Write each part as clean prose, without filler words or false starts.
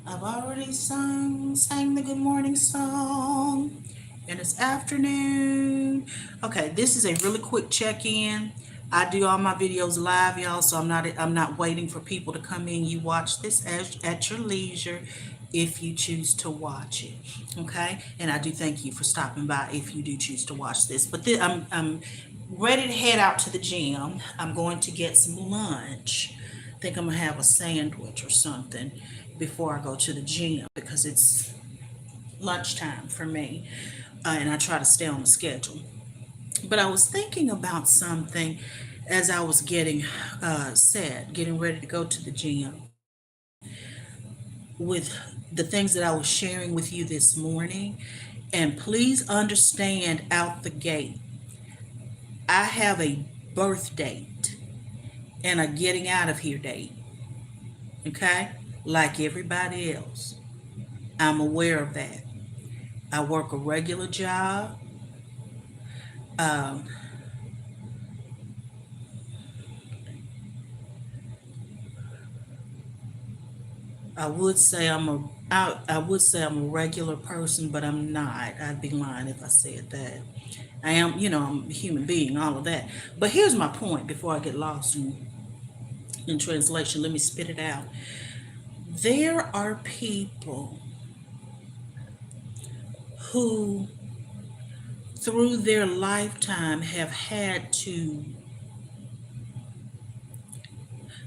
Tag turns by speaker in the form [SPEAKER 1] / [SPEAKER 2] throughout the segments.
[SPEAKER 1] I've already sang the good morning song, and it's afternoon. Okay, this is a really quick check-in. I do all my videos live, y'all, so I'm not waiting for people to come in. You watch this at your leisure if you choose to watch it. Okay, and I do thank you for stopping by if you do choose to watch this. But I'm ready to head out to the gym. I'm going to get some lunch. I think I'm gonna have a sandwich or something before I go to the gym because it's lunchtime for me, and I try to stay on the schedule. But I was thinking about something as I was getting ready to go to the gym with the things that I was sharing with you this morning. And please understand out the gate, I have a birth date and a getting out of here date, okay? Like everybody else. I'm aware of that. I work a regular job. Um, I would say I'm a regular person, but I'm not. I'd be lying if I said that. I am, I'm a human being, all of that. But here's my point before I get lost in translation. Let me spit it out. There are people who, through their lifetime,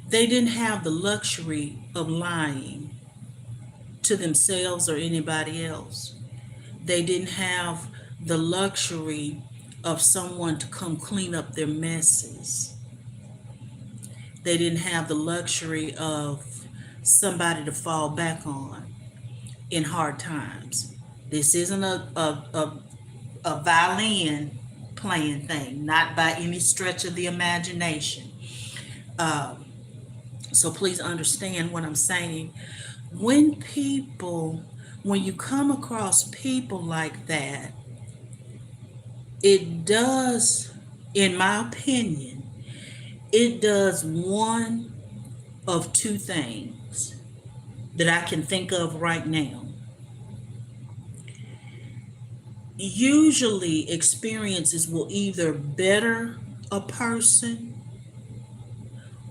[SPEAKER 1] they didn't have the luxury of lying to themselves or anybody else. They didn't have the luxury of someone to come clean up their messes. They didn't have the luxury of somebody to fall back on in hard times. This isn't a violin playing thing, not by any stretch of the imagination. Um, so please understand what I'm saying. When people, when you come across people like that, it does, in my opinion, it does one of two things that I can think of right now. Usually, experiences will either better a person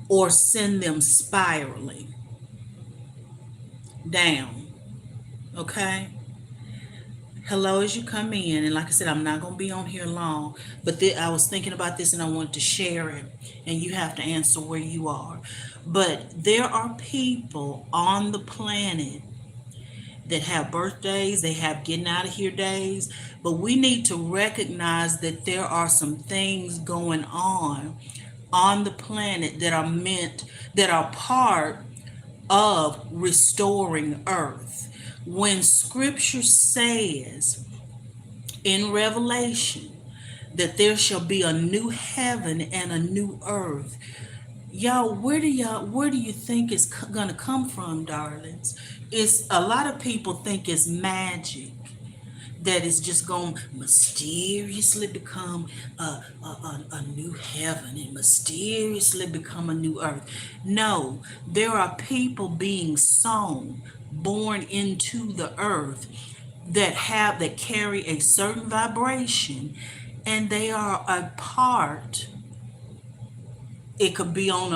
[SPEAKER 1] or send them spiraling down. Okay? Hello as you come in, and like I said, I'm not going to be on here long, but I was thinking about this and I wanted to share it, and you have to answer where you are. But there are people on the planet that have birthdays, they have getting out of here days, but we need to recognize that there are some things going on the planet that are part of restoring earth. When scripture says in Revelation that there shall be a new heaven and a new earth, where do you think it's gonna come from, darlings? It's a lot of people think it's magic that is just going to mysteriously become a new heaven and mysteriously become a new earth. No, there are people being sown, born into the earth that carry a certain vibration, and they are a part. It could be on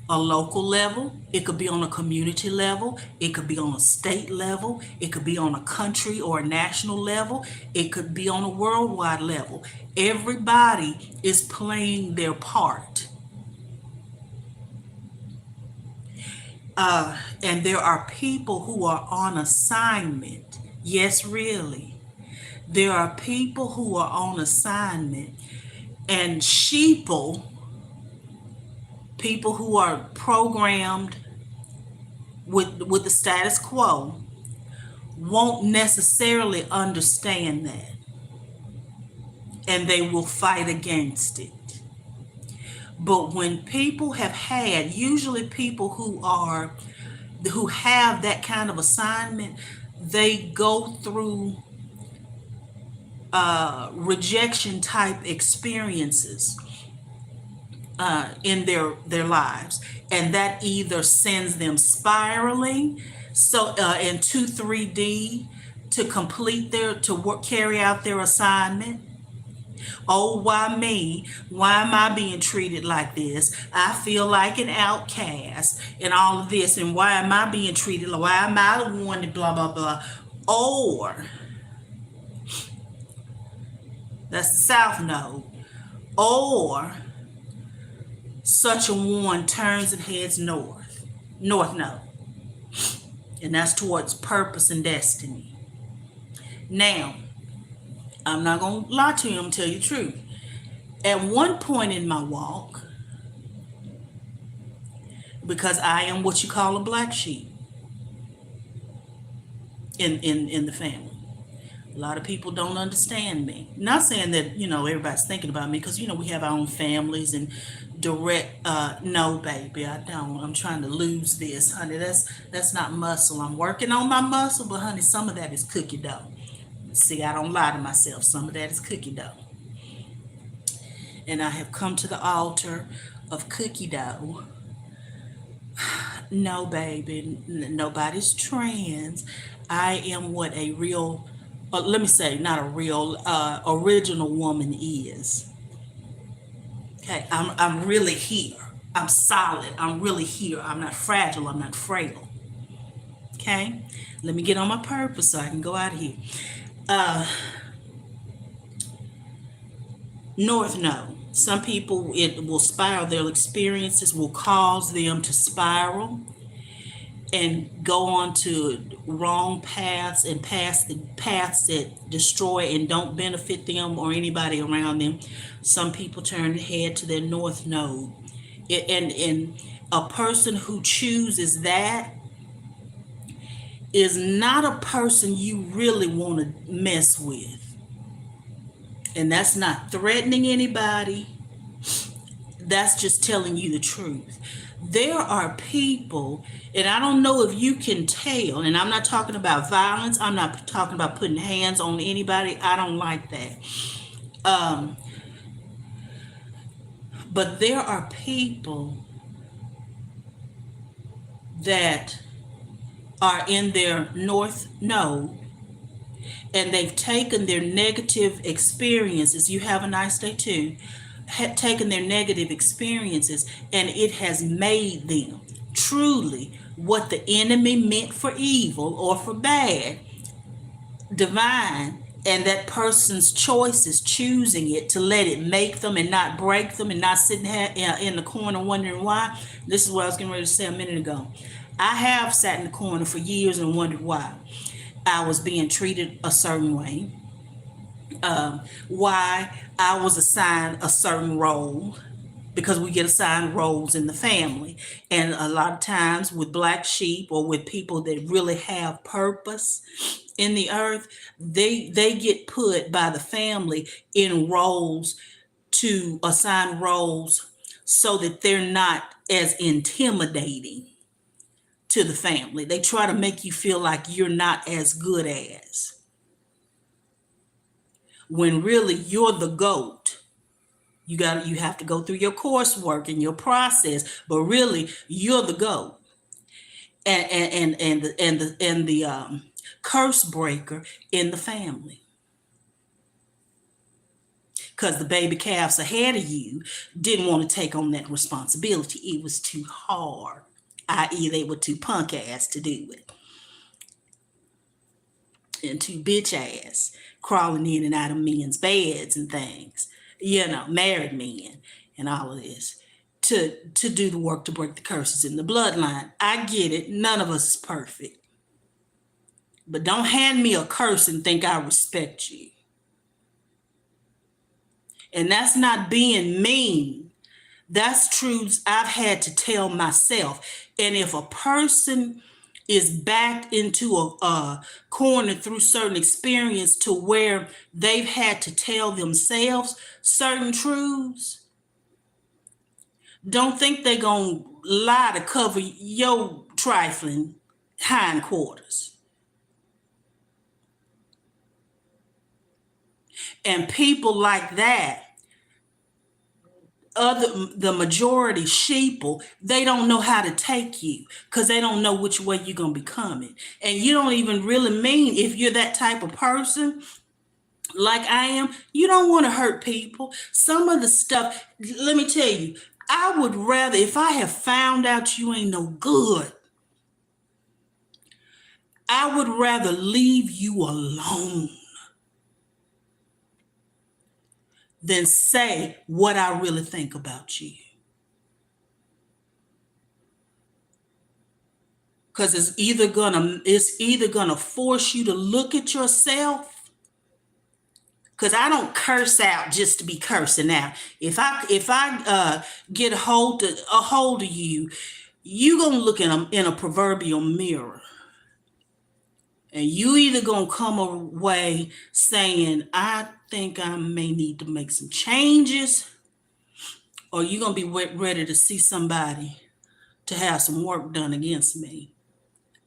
[SPEAKER 1] a local level, it could be on a community level, it could be on a state level, it could be on a country or a national level, it could be on a worldwide level. Everybody is playing their part. And there are people who are on assignment. Yes, really. There are people who are on assignment, and people who are programmed with the status quo, won't necessarily understand that, and they will fight against it. But when people have had, usually people who have that kind of assignment, they go through rejection type experiences in their lives, and that either sends them spiraling, so into 3D to complete their to work carry out their assignment. Oh, why me? Why am I being treated like this? I feel like an outcast and all of this. And why am I being treated? Why am I the one that blah, blah, blah? Or, that's the South Node. Or, such a one turns and heads north. North Node. And that's towards purpose and destiny. Now, I'm not going to lie to you, I'm going to tell you the truth. At one point in my walk, because I am what you call a black sheep in the family. A lot of people don't understand me. Not saying that, everybody's thinking about me, because, we have our own families and direct, no, baby, I don't. I'm trying to lose this, honey. That's not muscle. I'm working on my muscle, but honey, some of that is cookie dough. See, I don't lie to myself. Some of that is cookie dough. And I have come to the altar of cookie dough. No, baby, nobody's trans. I am what a real, let me say, not a real, original woman is. Okay, I'm really here. I'm solid. I'm really here. I'm not fragile. I'm not frail. Okay, let me get on my purpose so I can go out of here. North Node. Some people, it will spiral. Their experiences will cause them to spiral and go on to wrong paths and paths that destroy and don't benefit them or anybody around them. Some people turn head to their North Node. And a person who chooses that is not a person you really want to mess with. And that's not threatening anybody. That's just telling you the truth. There are people, and I don't know if you can tell, and I'm not talking about violence. I'm not talking about putting hands on anybody. I don't like that. But there are people that are in their North Node, and they've taken their negative experiences. You have a nice day too. Taken their negative experiences, and it has made them truly what the enemy meant for evil or for bad, divine, and that person's choice is choosing it to let it make them and not break them and not sitting in the corner wondering why. This is what I was getting ready to say a minute ago. I have sat in the corner for years and wondered why I was being treated a certain way, why I was assigned a certain role, because we get assigned roles in the family. And a lot of times with black sheep or with people that really have purpose in the earth, they get put by the family in roles, to assign roles so that they're not as intimidating to the family. They try to make you feel like you're not as good as, when really you're the GOAT. You have to go through your coursework and your process, but really you're the GOAT. And the curse breaker in the family. Because the baby calves ahead of you didn't want to take on that responsibility. It was too hard, i.e. they were too punk ass to do it. And too bitch ass, crawling in and out of men's beds and things, married men and all of this, to do the work to break the curses in the bloodline. I get it. None of us is perfect. But don't hand me a curse and think I respect you. And that's not being mean. That's truths I've had to tell myself. And if a person is backed into a corner through certain experience to where they've had to tell themselves certain truths, don't think they're going to lie to cover your trifling hindquarters. And people like that, the majority sheeple, they don't know how to take you because they don't know which way you're gonna be coming. And you don't even really mean, if you're that type of person like I am, you don't want to hurt people. Some of the stuff, let me tell you, I would rather, if I have found out you ain't no good, I would rather leave you alone than say what I really think about you. Because it's either gonna force you to look at yourself. Because I don't curse out just to be cursing out. If I get a hold of you, you gonna look in a proverbial mirror, and you either gonna come away saying, I think I may need to make some changes, or you gonna be ready to see somebody to have some work done against me.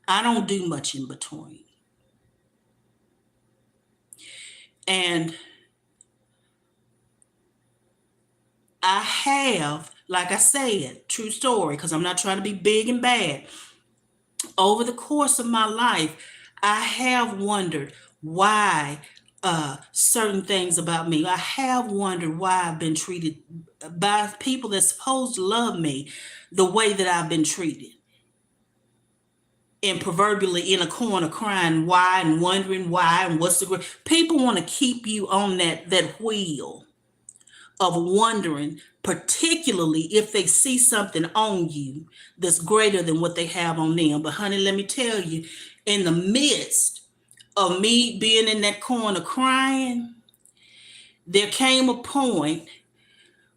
[SPEAKER 1] I don't do much in between. And I have, like I said, true story, because I'm not trying to be big and bad. Over the course of my life, I have wondered why certain things about me. I have wondered why I've been treated by people that's supposed to love me the way that I've been treated. And proverbially in a corner crying why and wondering why and what's the people want to keep you on that wheel of wondering, particularly if they see something on you that's greater than what they have on them. But honey, let me tell you, in the midst of me being in that corner crying, there came a point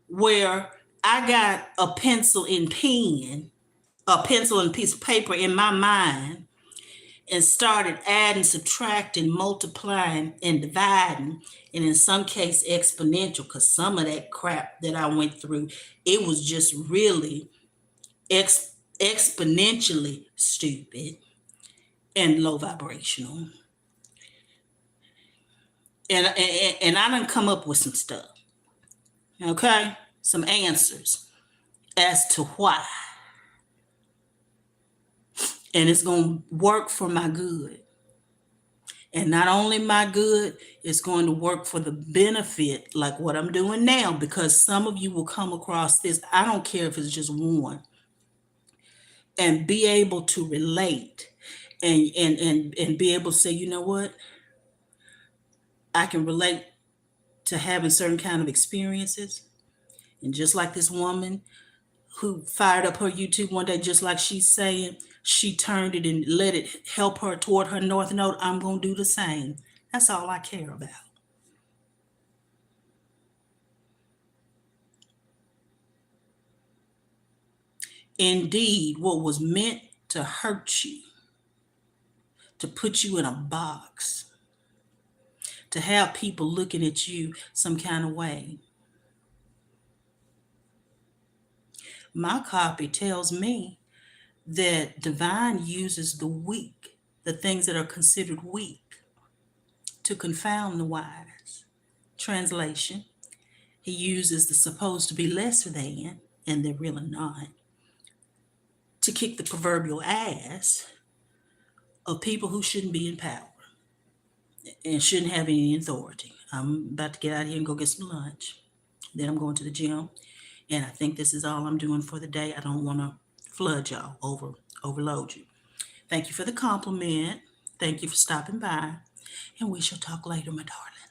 [SPEAKER 1] where I got a pencil and piece of paper in my mind, and started adding, subtracting, multiplying, and dividing, and in some case exponential, because some of that crap that I went through, it was just really exponentially stupid and low vibrational. And I done come up with some stuff, okay? Some answers as to why. And it's going to work for my good. And not only my good, it's going to work for the benefit, like what I'm doing now, because some of you will come across this. I don't care if it's just one, and be able to relate and be able to say, you know what? I can relate to having certain kind of experiences. And just like this woman who fired up her YouTube one day, just like she's saying, she turned it and let it help her toward her North Node. I'm going to do the same. That's all I care about. Indeed, what was meant to hurt you, to put you in a box, to have people looking at you some kind of way. My copy tells me that divine uses the weak, the things that are considered weak, to confound the wise. Translation, he uses the supposed to be lesser than, and they're really not, to kick the proverbial ass of people who shouldn't be in power and shouldn't have any authority. I'm about to get out of here and go get some lunch. Then I'm going to the gym. And I think this is all I'm doing for the day. I don't want to flood y'all, overload you. Thank you for the compliment. Thank you for stopping by. And we shall talk later, my darling.